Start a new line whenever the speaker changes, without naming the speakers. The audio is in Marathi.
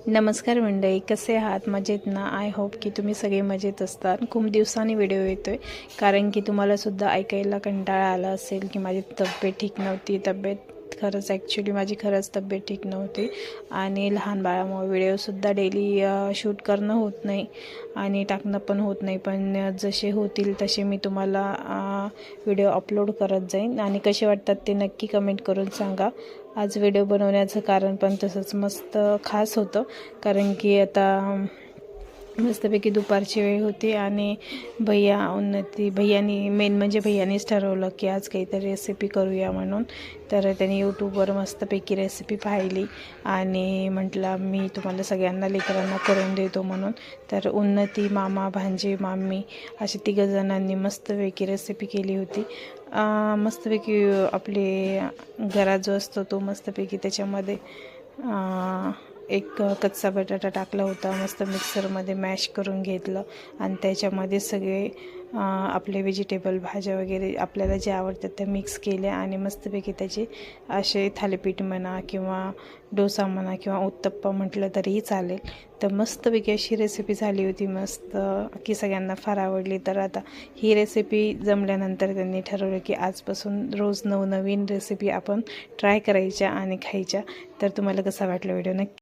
नमस्कार मंडळी, कसे आहात? मजेत ना? आय होप की तुम्ही सगळे मजेत असतात. खूप दिवसांनी व्हिडिओ येतोय कारण की तुम्हालासुद्धा ऐकायला कंटाळा आला असेल की माझी तब्येत ठीक नव्हती. खरंच ॲक्च्युली माझी खरंच तब्येत ठीक नव्हती आणि लहान बाळामुळे व्हिडिओसुद्धा डेली शूट करणं होत नाही आणि टाकणं पण होत नाही. पण जसे होतील तसे मी तुम्हाला व्हिडिओ अपलोड करत जाईन आणि कसे वाटतात ते नक्की कमेंट करून सांगा. आज व्हिडिओ बनवण्याचं कारण पण तसंच मस्त खास होतं कारण की आता मस्तपैकी दुपारची वेळ होती आणि भैयानी मेन म्हणजे भैयानीच ठरवलं की आज काहीतरी रेसिपी करूया म्हणून. तर त्यांनी यूट्यूबवर मस्तपैकी रेसिपी पाहिली आणि म्हटलं मी तुम्हाला सगळ्यांना लेकरांना करून देतो म्हणून. तर उन्नती, मामा, भांजी, मामी असे तिघंजणांनी मस्तपैकी रेसिपी केली होती. मस्तपैकी आपले घरात जो असतो तो मस्तपैकी त्याच्यामध्ये एक कच्चा बटाटा टाकला होता, मस्त मिक्सरमध्ये मॅश करून घेतलं आणि त्याच्यामध्ये सगळे आपले व्हेजिटेबल भाज्या वगैरे आपल्याला जे आवडतात त्या मिक्स केल्या आणि मस्तपैकी त्याचे असे थालीपीठ म्हणा किंवा डोसा म्हणा किंवा उत्तप्पा म्हटलं तरीही चालेल. तर मस्तपैकी अशी रेसिपी झाली होती, मस्त की सगळ्यांना फार आवडली. तर आता ही रेसिपी जमल्यानंतर त्यांनी ठरवलं की आजपासून रोज नवनवीन रेसिपी आपण ट्राय करायच्या आणि खायच्या. तर तुम्हाला कसा वाटला व्हिडिओ नक्की